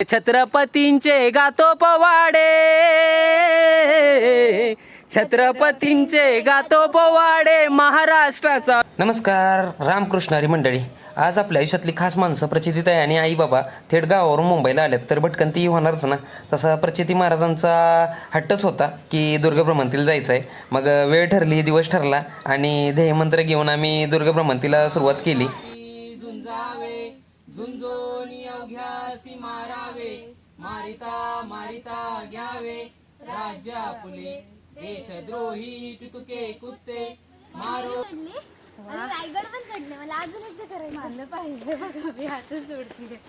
छत्रपतींचे गातो पोवाडे, छत्रपतींचे गातो पोवाडे महाराष्ट्राचा. नमस्कार रामकृष्ण हरी मंडळी. आज आपल्या आयुष्यातली खास माणसं प्रचितीताई आणि आई बाबा थेट गावावरून मुंबईला आल्यात, तर भटकंती होणारच ना. तसा प्रचिती महाराजांचा हट्टच होता की दुर्गभ्रमंतीला जायचं आहे. मग वेळ ठरली, दिवस ठरला आणि ध्येयमंत्र घेऊन आम्ही दुर्गभ्रमंतीला सुरुवात केली. झुंजावे झुंजोनी अवघ्यासी मारावे, मारिता मारिता घ्यावे राज्य आपले, देशद्रोही तितुके कुत्ते मारो. रायगड पण चढले, मला अजून एकदा करायचं मानलं पाहिजे बघा, मी हातच सोडते.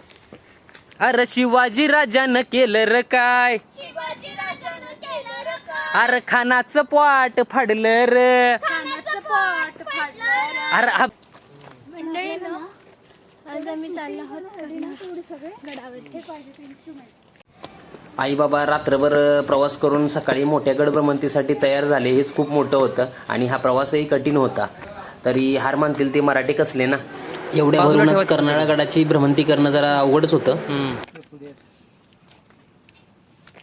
अरे शिवाजी राजानं केलं र काय, शिवाजी राजानं केलं र काय, अरे खानाचं पोट फाडलं र, खानाचं पोट फाडलं. अरे मंडळी ना, आज आम्ही चाललो आहोत गडावर. आई बाबा रात्रभर प्रवास करून सकाळी मोठ्या गडभ्रमंतीसाठी तयार झाले. हेच खूप मोठं होतं आणि हा प्रवासही कठीण होता. तरी हार मानतील ते मराठी कसले ना. एवढ्या भरूनच कर्नाळा गडाची भ्रमंती करणं जरा अवघडच होतं.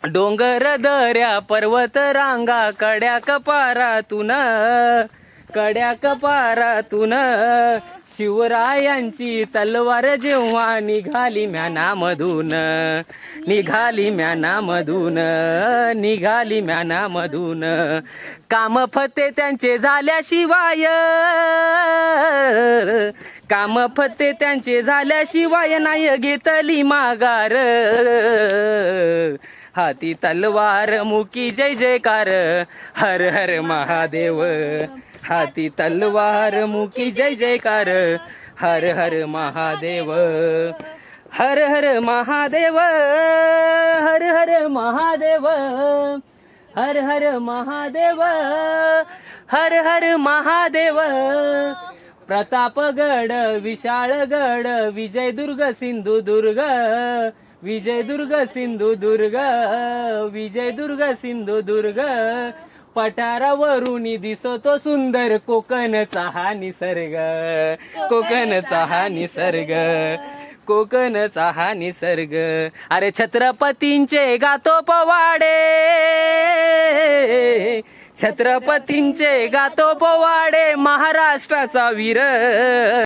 डोंगर दऱ्या पर्वत रांगा कड्या कपारातून, कड्या कपारातून शिवरायांची तलवार जेव्हा निघाली म्यानामधून, निघाली म्यानामधून, निघाली म्यानामधून. काम फते त्यांचे झाल्याशिवाय, काम फते त्यांचे झाल्याशिवाय नाही घेतली माघार. हाती तलवार मुकी जय जयकार, हर हर महादेव. हाती तलवार मुकी जय जयकार, हर हर महादेव. हर हर महादेव, हर हर महादेव, हर हर महादेव, हर हर महादेव. प्रतापगड विशाळगड, विजयदुर्ग सिंधुदुर्ग, विजयदुर्ग सिंधुदुर्ग, विजयदुर्ग सिंधुदुर्ग. पठारावरून दिसतो सुंदर कोकणचा हा निसर्ग, कोकणचा हा निसर्ग, कोकणचा हा निसर्ग. अरे छत्रपतींचे गातो पोवाडे, छत्रपतींचे गातो पोवाडे महाराष्ट्राचा वीर.